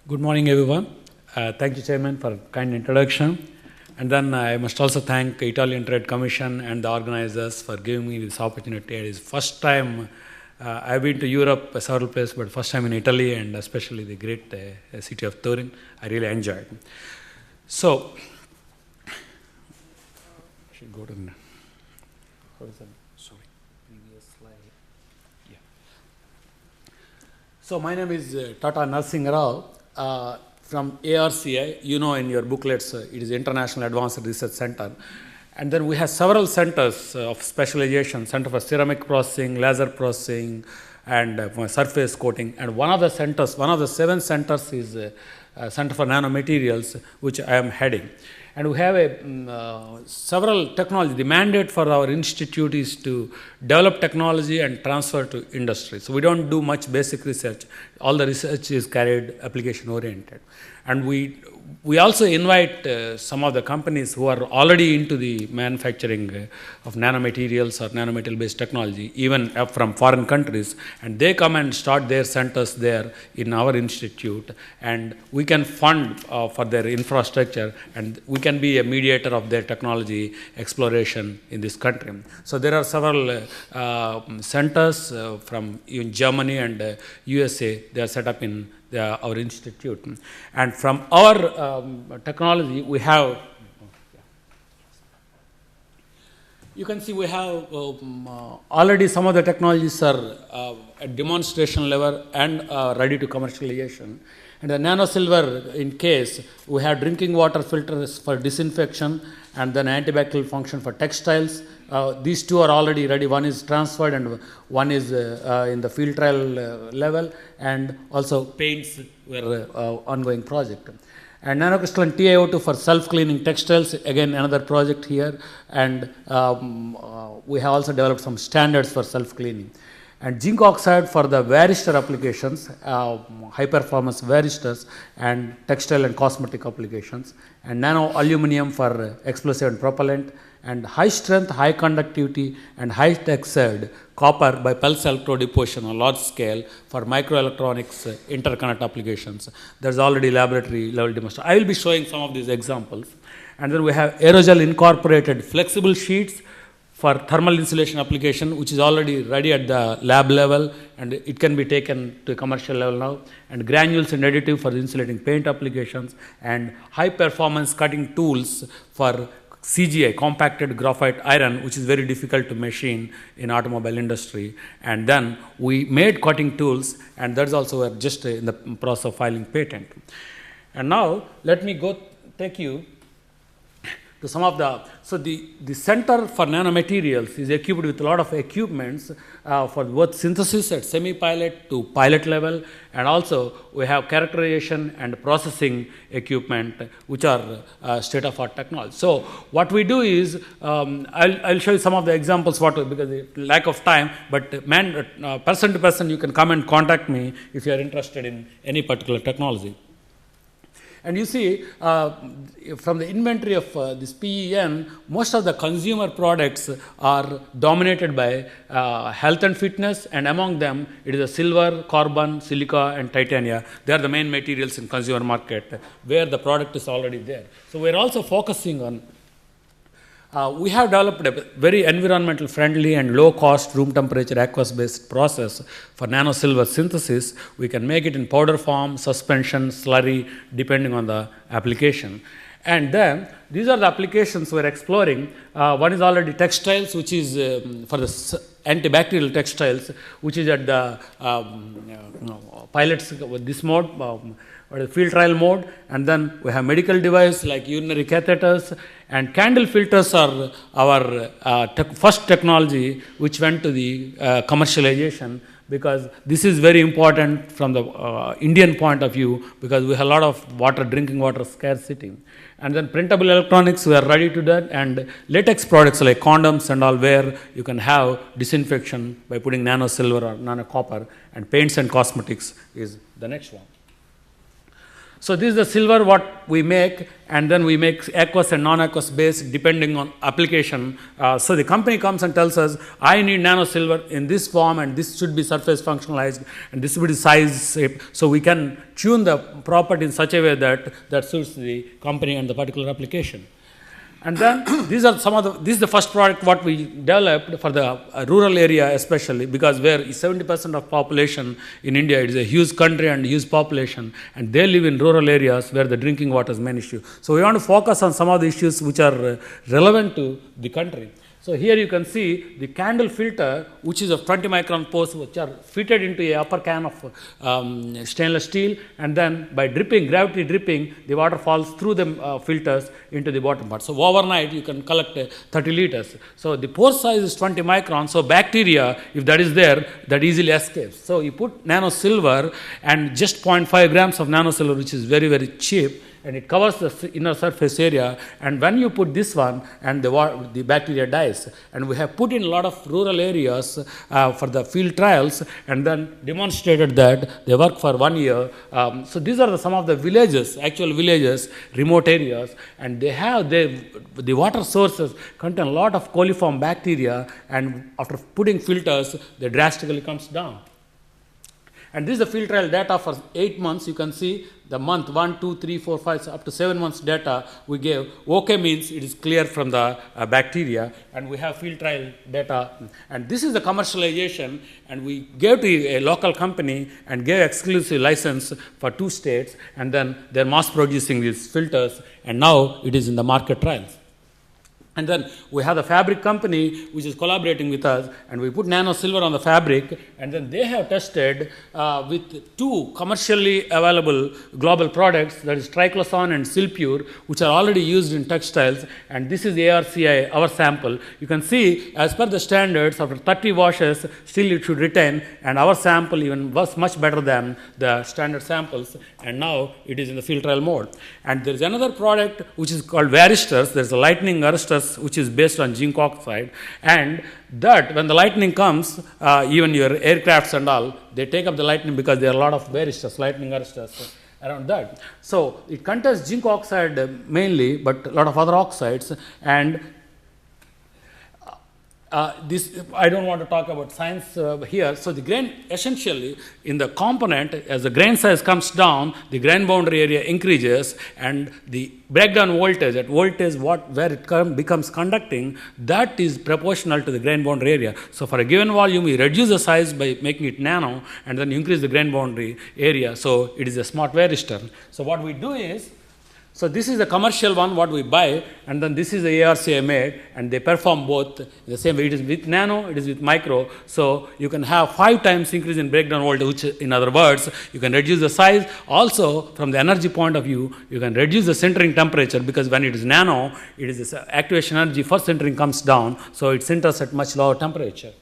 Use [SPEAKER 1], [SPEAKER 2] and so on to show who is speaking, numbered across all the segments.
[SPEAKER 1] Good morning, everyone. Thank you, Chairman, for a kind introduction. And then I must also thank Italian Trade Commission and the organizers for giving me this opportunity. It is first time I've been to Europe several places, but first time in Italy and especially the great city of Turin. I really enjoyed. So, I should go to sorry, previous slide. Yeah. So my name is Tata Narsingh Rao. From ARCI, you know in your booklets, it is International Advanced Research Center. And then we have several centers of specialization, Center for Ceramic Processing, Laser Processing, and Surface Coating. And one of the centers, one of the 7 centers is Center for Nanomaterials, which I am heading. And we have several technology. The mandate for our institute is to develop technology and transfer to industry. So we don't do much basic research. All the research is carried application oriented. And we also invite some of the companies who are already into the manufacturing of nanomaterials or nanometal based technology, even from foreign countries, and they come and start their centers there in our institute, and we can fund for their infrastructure, and we can be a mediator of their technology exploration in this country. So there are several centers from in Germany and USA. They are set up in our institute. And from our technology, we have, you can see we have already some of the technologies are at demonstration level and ready to commercialization. And the nanosilver, in case, we have drinking water filters for disinfection and then antibacterial function for textiles. These two are already ready. One is transferred and one is in the field trial level, and also paints were ongoing project. And nanocrystalline TiO2 for self-cleaning textiles, again another project here, and we have also developed some standards for self-cleaning. And zinc oxide for the varistor applications, high-performance varistors and textile and cosmetic applications, and nano aluminum for explosive and propellant, and high strength, high conductivity, and high textured copper by pulse electrodeposition on large scale for microelectronics interconnect applications. There's already laboratory level demonstration. I will be showing some of these examples. And then we have aerogel incorporated flexible sheets for thermal insulation application, which is already ready at the lab level, and it can be taken to a commercial level now, and granules and additive for the insulating paint applications, and high performance cutting tools for CGI, compacted graphite iron, which is very difficult to machine in automobile industry. And then we made cutting tools, and that's also just in the process of filing patent. And now let me take you to some of the, so the Center for Nanomaterials is equipped with a lot of equipments for both synthesis at semi-pilot to pilot level, and also we have characterization and processing equipment which are state-of-art technology. So what we do is, I'll show you some of the examples because of lack of time, but person to person you can come and contact me if you are interested in any particular technology. And you see, from the inventory of this PEN, most of the consumer products are dominated by health and fitness, and among them, it is a silver, carbon, silica, and titania. They are the main materials in consumer market where the product is already there. So we're also focusing on, we have developed a very environmental friendly and low cost room temperature aqueous based process for nanosilver synthesis. We can make it in powder form, suspension, slurry, depending on the application. And then these are the applications we're exploring. One is already textiles, which is for the antibacterial textiles, which is at the pilots with this mode, or the field trial mode. And then we have medical device like urinary catheters, and candle filters are our first technology which went to the commercialization, because this is very important from the Indian point of view, because we have a lot of water, drinking water scarcity. And then printable electronics, we are ready to that, and latex products like condoms and all, where you can have disinfection by putting nanosilver or nanocopper, and paints and cosmetics is the next one. So this is the silver what we make, and then we make aqueous and non-aqueous base depending on application. So the company comes and tells us, I need nano silver in this form, and this should be surface functionalized, and this should be size shape. So we can tune the property in such a way that suits the company and the particular application. And then these are this is the first product what we developed for the rural area, especially because where 70% of population in India, it is a huge country and huge population, and they live in rural areas where the drinking water is main issue. So we want to focus on some of the issues which are relevant to the country. So here you can see the candle filter, which is of 20 micron pores, which are fitted into a upper can of stainless steel, and then by dripping, gravity dripping, the water falls through the filters into the bottom part. So overnight you can collect 30 liters. So the pore size is 20 microns. So bacteria, if that is there, that easily escapes. So you put nano silver and just 0.5 grams of nano silver, which is very, very cheap, and it covers the inner surface area, and when you put this one, and the bacteria dies. And we have put in a lot of rural areas for the field trials, and then demonstrated that they work for 1 year. So these are some of the villages, actual villages, remote areas, and they have the water sources contain a lot of coliform bacteria, and after putting filters, they drastically comes down. And this is the field trial data for 8 months. You can see the month 1, 2, 3, 4, 5, so up to 7 months data we gave. OK means it is clear from the bacteria, and we have field trial data. And this is the commercialization, and we gave to a local company and gave exclusive license for 2 states, and then they're mass producing these filters, and now it is in the market trials. And then we have the fabric company which is collaborating with us, and we put nano silver on the fabric, and then they have tested with 2 commercially available global products, that is triclosan and Silpure, which are already used in textiles, and this is ARCI, our sample. You can see as per the standards, after 30 washes, still it should retain, and our sample even was much better than the standard samples, and now it is in the field trial mode. And there is another product which is called varistors. There is a lightning aristors which is based on zinc oxide, and that when the lightning comes, even your aircrafts and all, they take up the lightning because there are a lot of varistors, lightning aristors around that. So it contains zinc oxide mainly, but a lot of other oxides, and this I don't want to talk about science here. So the grain, essentially in the component, as the grain size comes down, the grain boundary area increases, and the breakdown voltage, at voltage where it becomes conducting, that is proportional to the grain boundary area. So for a given volume, we reduce the size by making it nano, and then increase the grain boundary area. So it is a smart varistor. So what we do is, so this is the commercial one what we buy, and then this is the ARCI made, and they perform both the same way. It is with nano, it is with micro. So you can have 5 times increase in breakdown voltage, which in other words, you can reduce the size. Also, from the energy point of view, you can reduce the centering temperature, because when it is nano, it is this activation energy for centering comes down, so it centers at much lower temperature.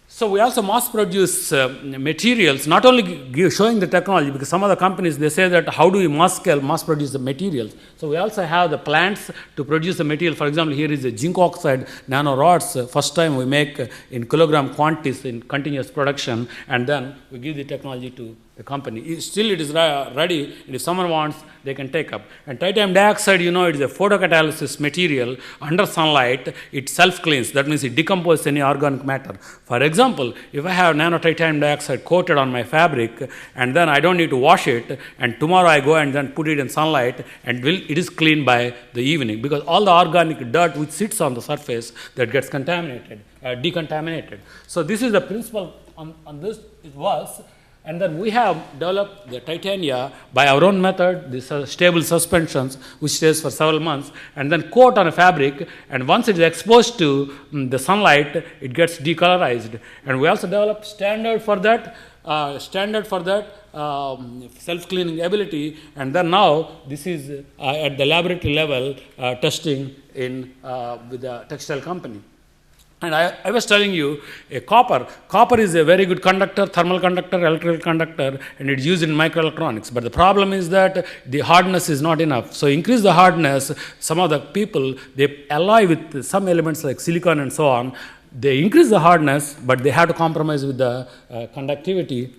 [SPEAKER 1] So we also mass produce materials, not only showing the technology, because some of the companies, they say that how do we mass produce the materials. So we also have the plants to produce the material. For example, here is the zinc oxide nano rods. First time we make in kilogram quantities in continuous production, and then we give the technology to the company. Still it is ready, and if someone wants, they can take up. And titanium dioxide, it is a photocatalysis material. Under sunlight, it self-cleans. That means it decomposes any organic matter. For example, if I have nano titanium dioxide coated on my fabric, and then I don't need to wash it, and tomorrow I go and then put it in sunlight, and it is cleaned by the evening, because all the organic dirt which sits on the surface, that gets contaminated, decontaminated. So this is the principle on this it was. And then we have developed the titania by our own method, these are stable suspensions, which stays for several months, and then coat on a fabric, and once it is exposed to the sunlight, it gets decolorized. And we also developed standard for that self-cleaning ability, and then now this is at the laboratory level testing in with the textile company. And I was telling you, copper is a very good conductor, thermal conductor, electrical conductor, and it's used in microelectronics. But the problem is that the hardness is not enough. So increase the hardness. Some of the people, they alloy with some elements like silicon and so on. They increase the hardness, but they have to compromise with the conductivity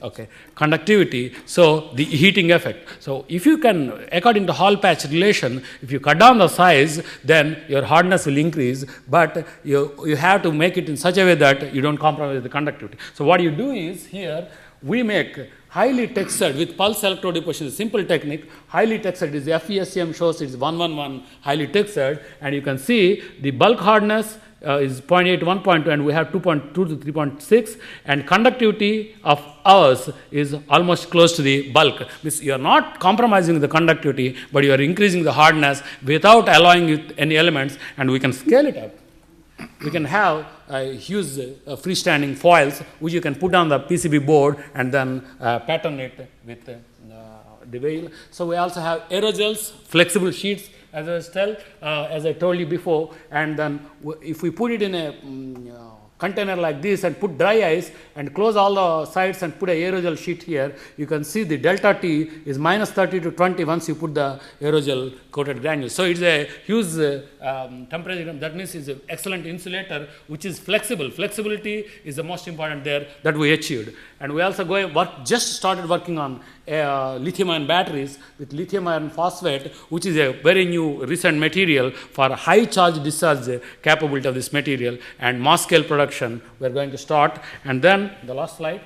[SPEAKER 1] Okay, conductivity, so the heating effect. So if you can, according to Hall patch relation, if you cut down the size, then your hardness will increase, but you have to make it in such a way that you don't compromise the conductivity. So what you do is here, we make highly textured with pulse electrode deposition, a simple technique. Highly textured is FESM shows it's 111 highly textured, and you can see the bulk hardness is 0.8 to 1.2, and we have 2.2 to 3.6, and conductivity of ours is almost close to the bulk. Means you are not compromising the conductivity, but you are increasing the hardness without alloying with any elements, and we can scale it up. We can have huge freestanding foils which you can put on the PCB board and then pattern it with the veil. So we also have aerogels, flexible sheets, as I told you before, and then if we put it in a container like this and put dry ice and close all the sides and put a aerogel sheet here, you can see the delta T is minus 30 to 20 once you put the aerogel coated granules. So it's a huge temperature, that means it's an excellent insulator which is flexible. Flexibility is the most important there that we achieved. And we also just started working on lithium ion batteries with lithium iron phosphate, which is a very new recent material for high charge discharge capability of this material, and mass scale production we are going to start. And then the last slide,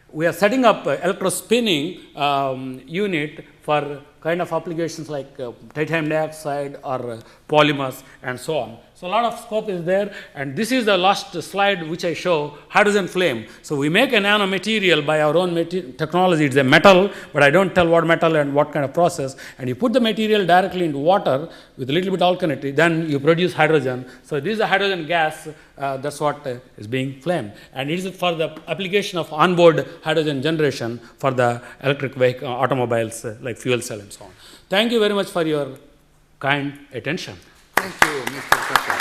[SPEAKER 1] we are setting up electrospinning unit for kind of applications like titanium dioxide or polymers and so on. So a lot of scope is there, and this is the last slide which I show, hydrogen flame. So we make a nanomaterial by our own technology. It's a metal, but I don't tell what metal and what kind of process. And you put the material directly into water with a little bit alkalinity, then you produce hydrogen. So this is a hydrogen gas, that's what is being flamed. And it is for the application of onboard hydrogen generation for the electric vehicle, automobiles like fuel cell and so on. Thank you very much for your kind attention.
[SPEAKER 2] Thank you, Mr. Prakash.